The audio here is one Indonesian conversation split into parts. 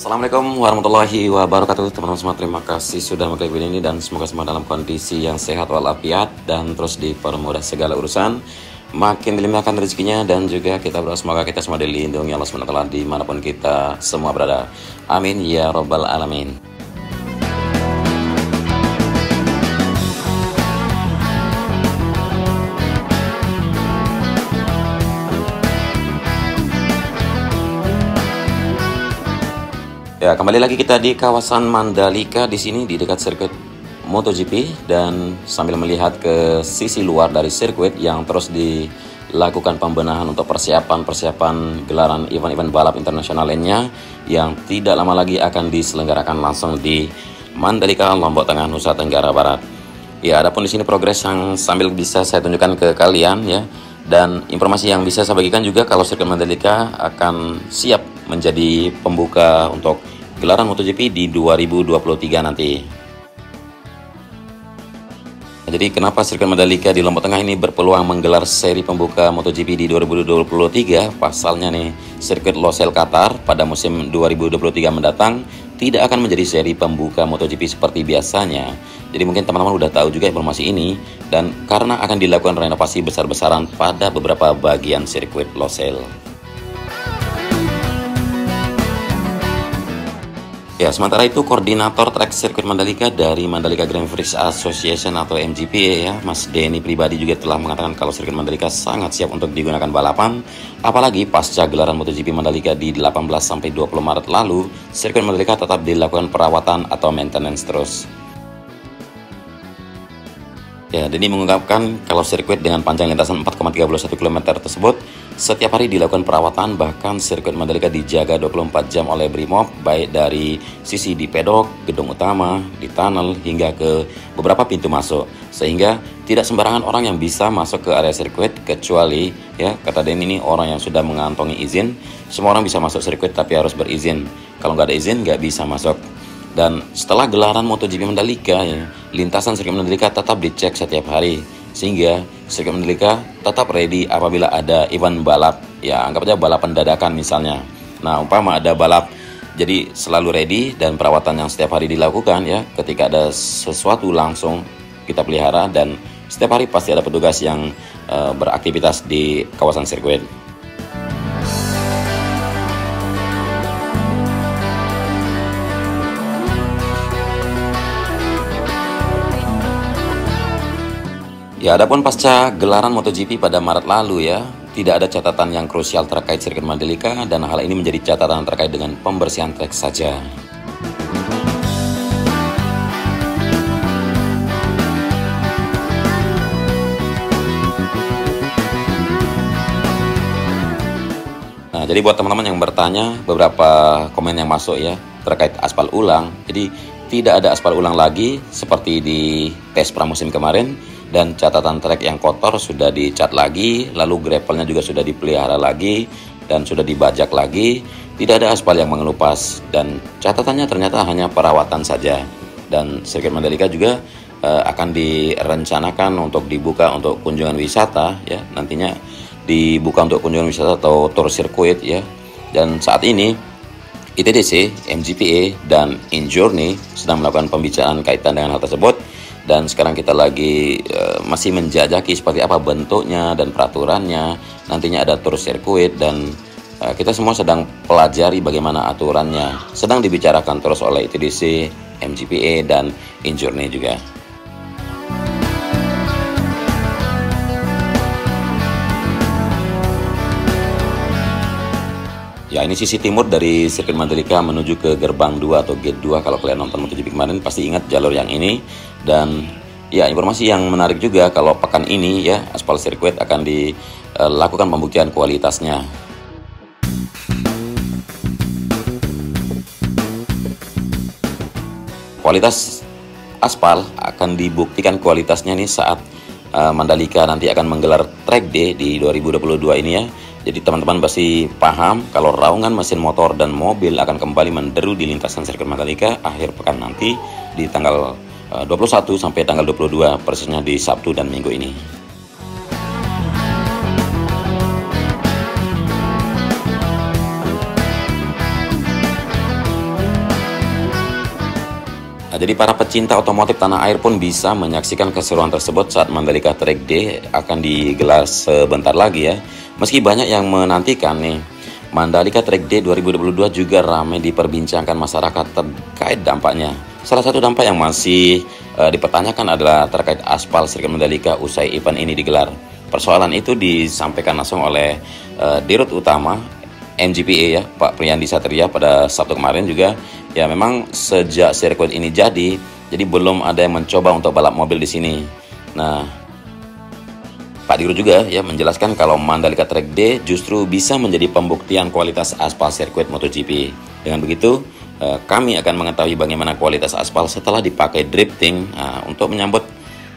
Assalamualaikum warahmatullahi wabarakatuh teman-teman semua. Terima kasih sudah mengklik video ini dan semoga semua dalam kondisi yang sehat walafiat dan terus dipermudah segala urusan, makin dilimpahkan rezekinya, dan juga kita berdoa semoga kita semua dilindungi Allah SWT dimanapun kita semua berada. Amin ya robbal alamin. Ya, kembali lagi kita di kawasan Mandalika di sini di dekat sirkuit MotoGP, dan sambil melihat ke sisi luar dari sirkuit yang terus dilakukan pembenahan untuk persiapan gelaran event-event balap internasional lainnya yang tidak lama lagi akan diselenggarakan langsung di Mandalika, Lombok Tengah, Nusa Tenggara Barat. Ya, adapun di sini progres yang sambil bisa saya tunjukkan ke kalian ya, dan informasi yang bisa saya bagikan juga kalau sirkuit Mandalika akan siap menjadi pembuka untuk gelaran MotoGP di 2023 nanti. Jadi kenapa sirkuit Mandalika di Lombok Tengah ini berpeluang menggelar seri pembuka MotoGP di 2023? Pasalnya nih, sirkuit Losail Qatar pada musim 2023 mendatang tidak akan menjadi seri pembuka MotoGP seperti biasanya. Jadi mungkin teman-teman udah tahu juga informasi ini, dan karena akan dilakukan renovasi besar-besaran pada beberapa bagian sirkuit Losail. Ya, sementara itu koordinator trek sirkuit Mandalika dari Mandalika Grand Prix Association atau MGPA ya, Mas Denny pribadi juga telah mengatakan kalau sirkuit Mandalika sangat siap untuk digunakan balapan. Apalagi pasca gelaran MotoGP Mandalika di 18 sampai 20 Maret lalu, sirkuit Mandalika tetap dilakukan perawatan atau maintenance terus. Ya, Denny mengungkapkan kalau sirkuit dengan panjang lintasan 4,31 km tersebut setiap hari dilakukan perawatan, bahkan sirkuit Mandalika dijaga 24 jam oleh Brimob, baik dari sisi di pedok, gedung utama, di tunnel, hingga ke beberapa pintu masuk. Sehingga tidak sembarangan orang yang bisa masuk ke area sirkuit, kecuali, ya kata Denny ini, orang yang sudah mengantongi izin. Semua orang bisa masuk sirkuit tapi harus berizin. Kalau nggak ada izin nggak bisa masuk. Dan setelah gelaran MotoGP Mandalika, ya, lintasan sirkuit Mandalika tetap dicek setiap hari, sehingga sirkuit Mandalika tetap ready apabila ada event balap. Ya, anggap aja balapan dadakan misalnya. Nah, umpama ada balap, jadi selalu ready, dan perawatan yang setiap hari dilakukan ya. Ketika ada sesuatu langsung kita pelihara, dan setiap hari pasti ada petugas yang beraktivitas di kawasan sirkuit. Ya, adapun pasca gelaran MotoGP pada Maret lalu ya, tidak ada catatan yang krusial terkait sirkuit Mandalika, dan hal ini menjadi catatan terkait dengan pembersihan trek saja. Nah, jadi buat teman-teman yang bertanya, beberapa komen yang masuk ya terkait aspal ulang. Jadi tidak ada aspal ulang lagi seperti di tes pramusim kemarin, dan catatan trek yang kotor sudah dicat lagi, lalu gravelnya juga sudah dipelihara lagi dan sudah dibajak lagi. Tidak ada aspal yang mengelupas, dan catatannya ternyata hanya perawatan saja. Dan sirkuit Mandalika juga akan direncanakan untuk dibuka untuk kunjungan wisata ya, nantinya dibuka untuk kunjungan wisata atau tour sirkuit ya. Dan saat ini ITDC, MGPA, dan InJourney sedang melakukan pembicaraan kaitan dengan hal tersebut. Dan sekarang kita lagi masih menjajaki seperti apa bentuknya dan peraturannya. Nantinya ada tour sirkuit, dan kita semua sedang pelajari bagaimana aturannya. Sedang dibicarakan terus oleh ITDC, MGPA, dan InJourney juga. Ya, ini sisi timur dari sirkuit Mandalika menuju ke gerbang 2 atau gate 2. Kalau kalian nonton MotoGP kemarin pasti ingat jalur yang ini. Dan ya, informasi yang menarik juga kalau pekan ini ya, aspal sirkuit akan dilakukan pembuktian kualitasnya. Kualitas aspal akan dibuktikan kualitasnya nih saat Mandalika nanti akan menggelar track day di 2022 ini ya. Jadi teman-teman pasti paham kalau raungan mesin motor dan mobil akan kembali menderu di lintasan sirkuit Mandalika akhir pekan nanti di tanggal 21 sampai tanggal 22, persisnya di Sabtu dan Minggu ini. Jadi para pecinta otomotif tanah air pun bisa menyaksikan keseruan tersebut saat Mandalika Track Day akan digelar sebentar lagi ya. Meski banyak yang menantikan nih, Mandalika Track Day 2022 juga ramai diperbincangkan masyarakat terkait dampaknya. Salah satu dampak yang masih dipertanyakan adalah terkait aspal sirkuit Mandalika usai event ini digelar. Persoalan itu disampaikan langsung oleh Dirut Utama MGPA ya, Pak Priyandi Satria pada Sabtu kemarin juga. Ya memang sejak sirkuit ini jadi belum ada yang mencoba untuk balap mobil di sini. Nah, Pak Dirut juga ya menjelaskan kalau Mandalika Track Day justru bisa menjadi pembuktian kualitas aspal sirkuit MotoGP. Dengan begitu, kami akan mengetahui bagaimana kualitas aspal setelah dipakai drifting. Nah, untuk menyambut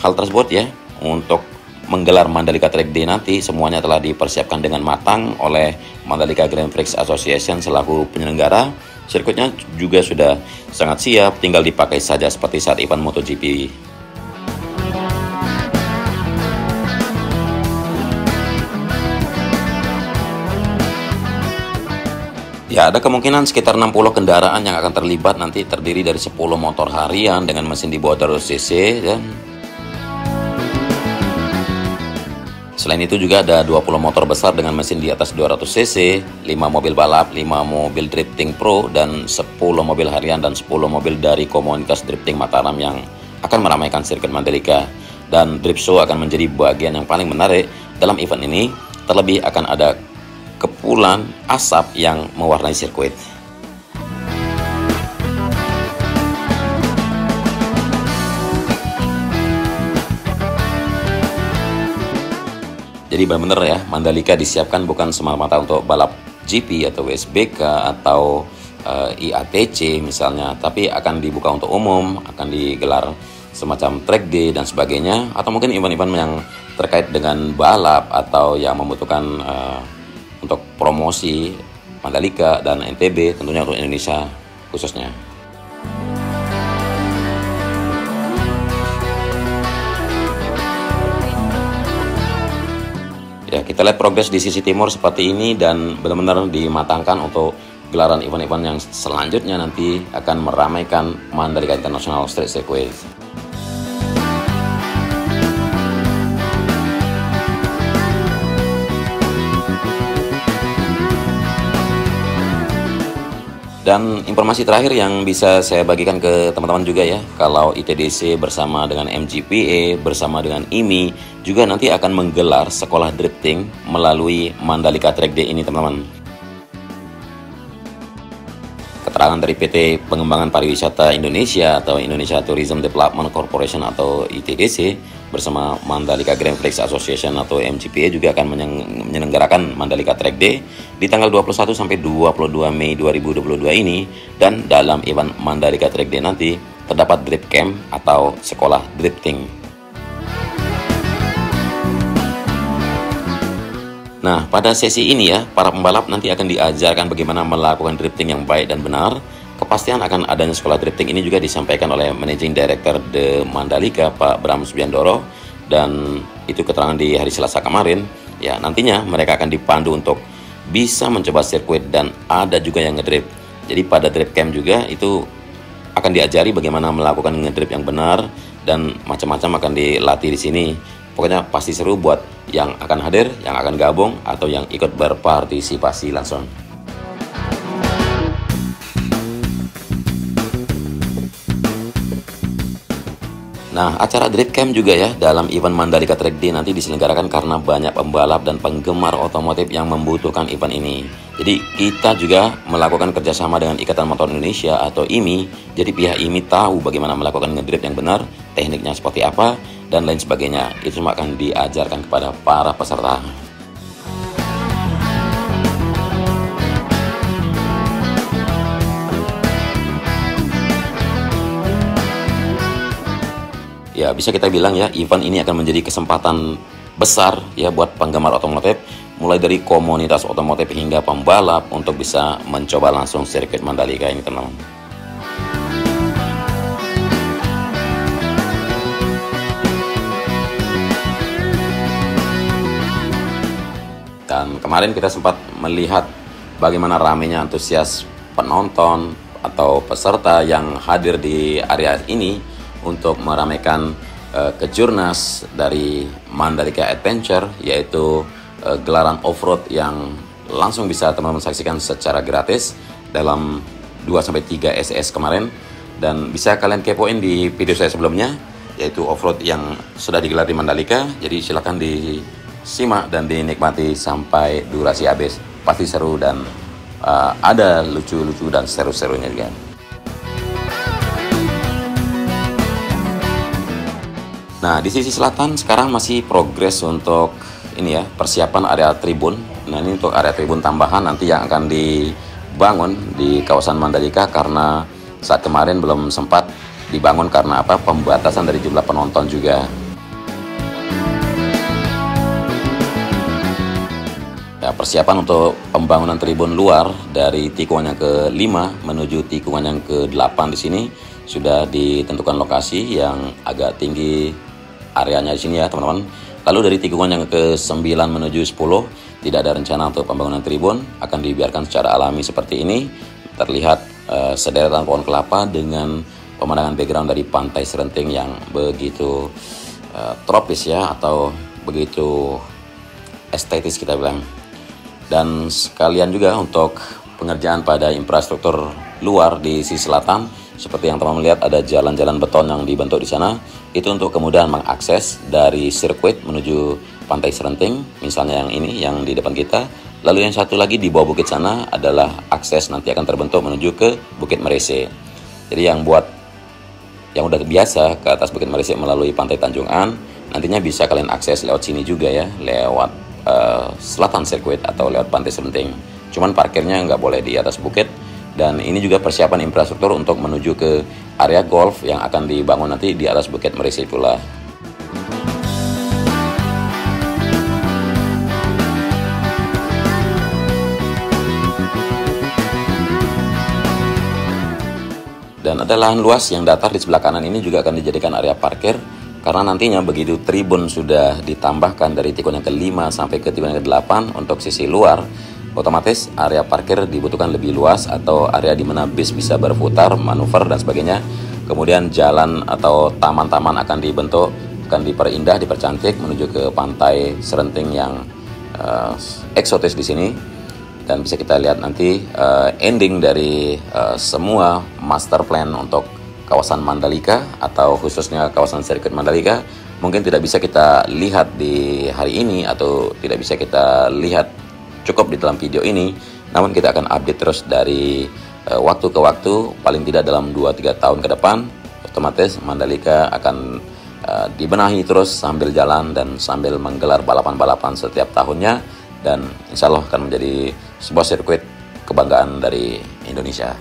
hal tersebut ya, untuk menggelar Mandalika Track Day nanti semuanya telah dipersiapkan dengan matang oleh Mandalika Grand Prix Association selaku penyelenggara. Sirkuitnya juga sudah sangat siap, tinggal dipakai saja seperti saat event MotoGP. Ya, ada kemungkinan sekitar 60 kendaraan yang akan terlibat nanti, terdiri dari 10 motor harian dengan mesin di bawah 200 cc ya. Selain itu juga ada 20 motor besar dengan mesin di atas 200 cc, 5 mobil balap, 5 mobil drifting pro, dan 10 mobil harian dan 10 mobil dari komunitas drifting Mataram yang akan meramaikan sirkuit Mandalika. Dan drift show akan menjadi bagian yang paling menarik dalam event ini, terlebih akan ada kepulan asap yang mewarnai sirkuit. Jadi benar-benar ya, Mandalika disiapkan bukan semata-mata untuk balap GP atau WSBK atau IATC misalnya, tapi akan dibuka untuk umum, akan digelar semacam track day dan sebagainya, atau mungkin event-event yang terkait dengan balap atau yang membutuhkan untuk promosi Mandalika dan NTB, tentunya untuk Indonesia khususnya. Ya, kita lihat progres di sisi timur seperti ini dan benar-benar dimatangkan untuk gelaran event-event yang selanjutnya nanti akan meramaikan Mandalika International Street Circuit. Dan informasi terakhir yang bisa saya bagikan ke teman-teman juga ya, kalau ITDC bersama dengan MGPA bersama dengan IMI juga nanti akan menggelar sekolah drifting melalui Mandalika Track Day ini teman-teman. Keterangan dari PT Pengembangan Pariwisata Indonesia atau Indonesia Tourism Development Corporation atau ITDC bersama Mandalika Grand Prix Association atau MGPA juga akan menyelenggarakan Mandalika Track Day di tanggal 21 sampai 22 Mei 2022 ini. Dan dalam event Mandalika Track Day nanti terdapat drift camp atau sekolah drifting. Nah, pada sesi ini ya, para pembalap nanti akan diajarkan bagaimana melakukan drifting yang baik dan benar. Kepastian akan adanya sekolah drifting ini juga disampaikan oleh Managing Director The Mandalika, Pak Bram Subiandoro, dan itu keterangan di hari Selasa kemarin. Ya, nantinya mereka akan dipandu untuk bisa mencoba sirkuit dan ada juga yang ngedrift. Jadi pada drift camp juga itu akan diajari bagaimana melakukan ngedrift yang benar dan macam-macam akan dilatih di sini. Pokoknya pasti seru buat yang akan hadir, yang akan gabung, atau yang ikut berpartisipasi langsung. Nah, acara Drift Camp juga ya dalam event Mandalika Track Day nanti diselenggarakan karena banyak pembalap dan penggemar otomotif yang membutuhkan event ini. Jadi kita juga melakukan kerjasama dengan Ikatan Motor Indonesia atau IMI. Jadi pihak IMI tahu bagaimana melakukan ngedrift yang benar, tekniknya seperti apa, dan lain sebagainya. Itu semua akan diajarkan kepada para peserta. Ya, bisa kita bilang ya, event ini akan menjadi kesempatan besar ya buat penggemar otomotif, mulai dari komunitas otomotif hingga pembalap untuk bisa mencoba langsung sirkuit Mandalika ini, teman-teman. Dan kemarin kita sempat melihat bagaimana ramainya antusias penonton, atau peserta yang hadir di area ini untuk meramaikan kejurnas dari Mandalika Adventure, yaitu gelaran off-road yang langsung bisa teman-teman saksikan secara gratis dalam 2-3 SS kemarin. Dan bisa kalian kepoin di video saya sebelumnya, yaitu off-road yang sudah digelar di Mandalika. Jadi silakan disimak dan dinikmati sampai durasi habis. Pasti seru dan ada lucu-lucu dan seru-serunya juga. Nah, di sisi selatan sekarang masih progres untuk ini ya, persiapan area tribun. Nah, ini untuk area tribun tambahan nanti yang akan dibangun di kawasan Mandalika, karena saat kemarin belum sempat dibangun karena apa? Pembatasan dari jumlah penonton juga. Ya, persiapan untuk pembangunan tribun luar dari tikungan yang ke-5 menuju tikungan yang ke-8 di sini sudah ditentukan lokasi yang agak tinggi areanya di sini ya, teman-teman. Lalu dari tikungan yang ke-9 menuju 10 tidak ada rencana untuk pembangunan tribun, akan dibiarkan secara alami seperti ini. Terlihat sederetan pohon kelapa dengan pemandangan background dari pantai Serenting yang begitu tropis ya, atau begitu estetis kita bilang. Dan sekalian juga untuk pengerjaan pada infrastruktur luar di sisi selatan, seperti yang teman-teman lihat ada jalan-jalan beton yang dibentuk di sana. Itu untuk kemudahan mengakses dari sirkuit menuju pantai Serenting, misalnya yang ini yang di depan kita. Lalu yang satu lagi di bawah bukit sana adalah akses nanti akan terbentuk menuju ke Bukit Merese. Jadi yang udah biasa ke atas Bukit Merese melalui pantai Tanjungan, nantinya bisa kalian akses lewat sini juga ya, lewat selatan sirkuit atau lewat pantai Serenting. Cuman parkirnya nggak boleh di atas bukit. Dan ini juga persiapan infrastruktur untuk menuju ke area golf yang akan dibangun nanti di atas Bukit Merisi pula. Dan ada lahan luas yang datar di sebelah kanan ini juga akan dijadikan area parkir, karena nantinya begitu tribun sudah ditambahkan dari tikungan yang ke-5 sampai ke tikungan yang ke-8 untuk sisi luar, otomatis area parkir dibutuhkan lebih luas, atau area di mana bis bisa berputar, manuver dan sebagainya. Kemudian jalan atau taman-taman akan dibentuk, akan diperindah, dipercantik menuju ke pantai Serenting yang eksotis di sini. Dan bisa kita lihat nanti ending dari semua master plan untuk kawasan Mandalika, atau khususnya kawasan sirkuit Mandalika, mungkin tidak bisa kita lihat di hari ini, atau tidak bisa kita lihat cukup di dalam video ini. Namun kita akan update terus dari waktu ke waktu, paling tidak dalam 2-3 tahun ke depan. Otomatis Mandalika akan dibenahi terus sambil jalan dan sambil menggelar balapan-balapan setiap tahunnya, dan insya Allah akan menjadi sebuah sirkuit kebanggaan dari Indonesia.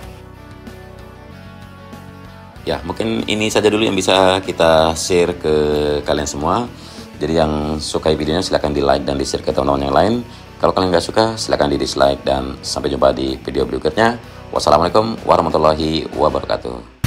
Ya, mungkin ini saja dulu yang bisa kita share ke kalian semua. Jadi yang sukai videonya silahkan di like dan di share ke teman-teman yang lain. Kalau kalian nggak suka, silahkan di dislike, dan sampai jumpa di video berikutnya. Wassalamualaikum warahmatullahi wabarakatuh.